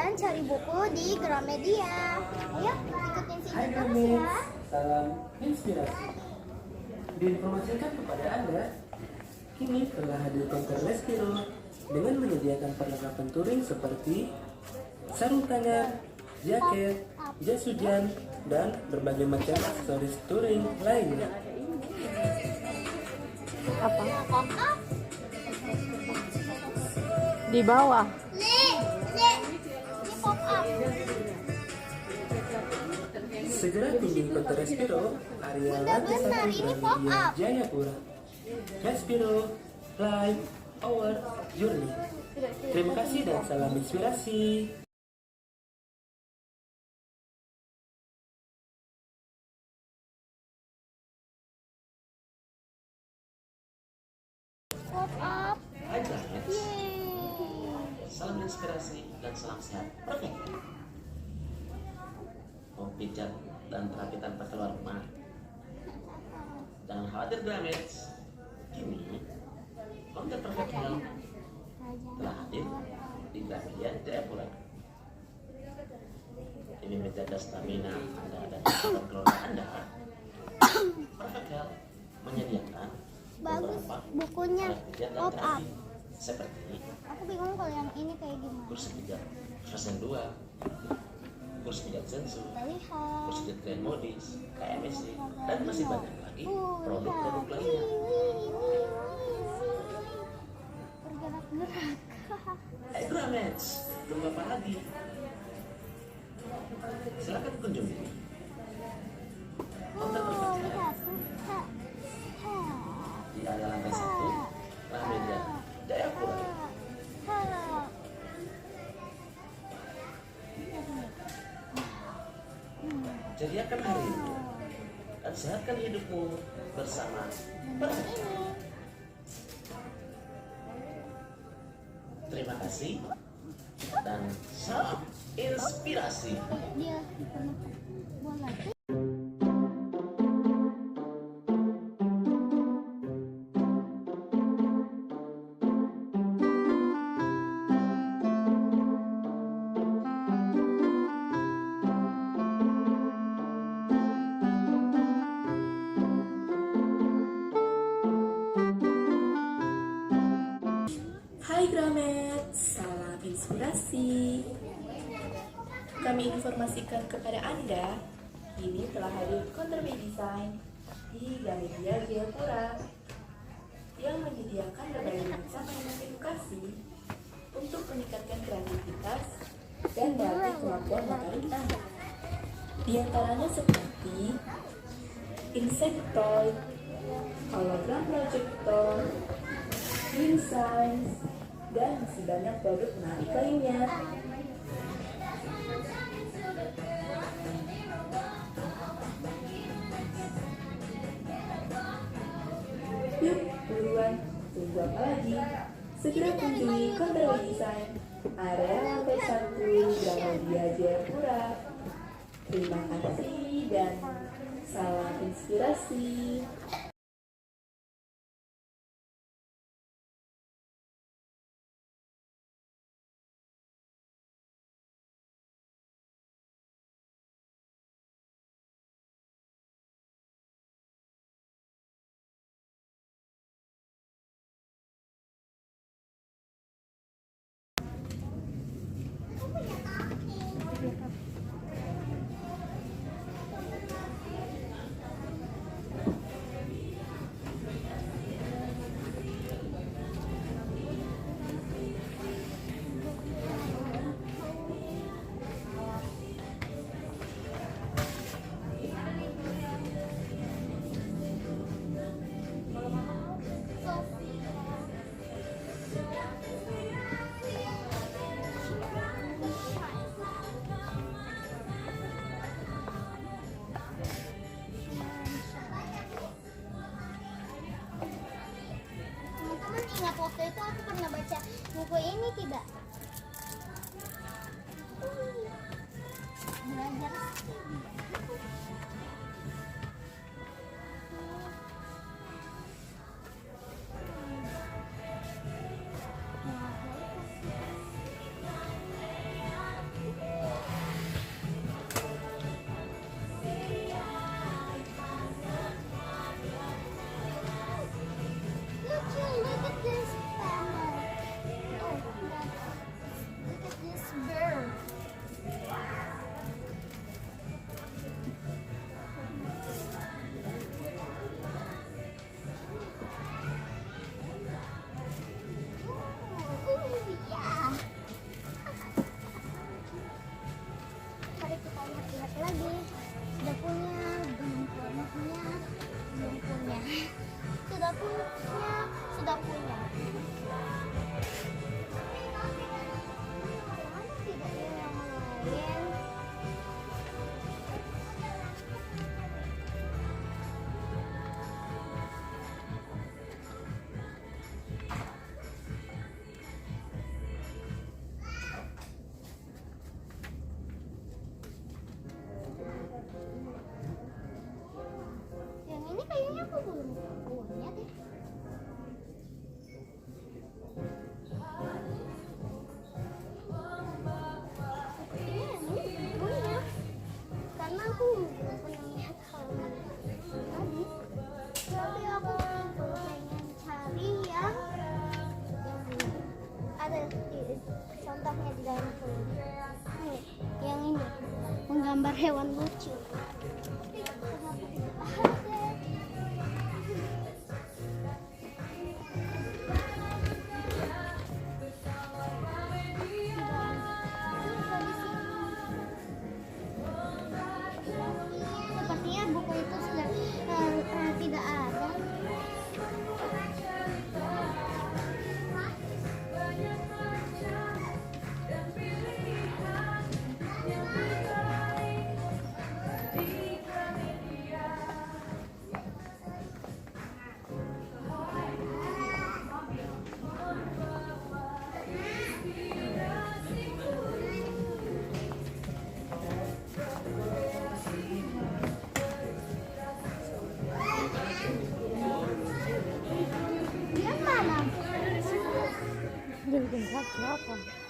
kalian cari buku di Gramedia. Ayo ikutin si Hai terus ya. Gramedia, salam inspirasi. Diinformasikan kepada Anda, kini telah hadir konter Respiro dengan menyediakan perlengkapan touring seperti sarung tangan, jaket, jas hujan, dan berbagai macam aksesoris touring lainnya. Apa? Pop up. Di bawah. Ini pop up. Segera kunjungi konter Respiro, area lantai 1 ini pop Gramedia up. Jayapura. Respiro, live our journey. Terima kasih dan salam inspirasi. Pop up. Hai Gramedia, Yeay. salam inspirasi dan salam sehat. Perfect. Mau pijat dan terapi tanpa keluar rumah? Jangan khawatir Gramedia. Kini konten Perfect Health telah hadir di Gramedia Jayapura. Demi menjaga stamina Anda dan kesehatan keluarga Anda, Perfect Health menyediakan Bagus beberapa bukunya. alat pijat dan Pop up. terapi seperti Aku bingung kalau yang ini kayak gimana. kursi pijat version 2, kursi pijat sensu, Kita kursi lihat. pijat Grand Modis, KMSC, dan masih banyak lagi produk-produk Lihat. lainnya. Bergerak-gerak. Hai Gramedia, tunggu apa lagi? Silakan kunjungi konter Perfect Health Lihat tuh. Ha. Ha. di area lantai 1 Gramedia Jayapura. Ha. Jadikan hari ini dan sehatkan hidupmu bersama Perfect Health. Terima kasih dan salam inspirasi. Dia dipenuh bola. Hai Gramet, salam inspirasi. Kami informasikan kepada Anda, kini telah hadir counter design di Gramedia Jayapura yang menyediakan berbagai macam elemen edukasi untuk meningkatkan kreativitas dan melatih kemampuan motorik anak. Di antaranya seperti insect toy, hologram projector, green science, dan masih banyak produk menarik lainnya. Yuk, buruan, tunggu apa lagi? Segera kunjungi counter design area lantai 1 Gramedia Jayapura. Terima kasih dan salam inspirasi. Ingat waktu itu aku pernah baca buku ini tidak? Belajar aku belum punya deh. Sepertinya ini belum punya. Karena aku belum pernah lihat hal tadi. Tapi aku pengen cari yang ada contohnya di dalam film. Nih, yang ini menggambar hewan lucu. Sepertinya buku itu sudah tidak ada. Dia mana? Dia bikin apa?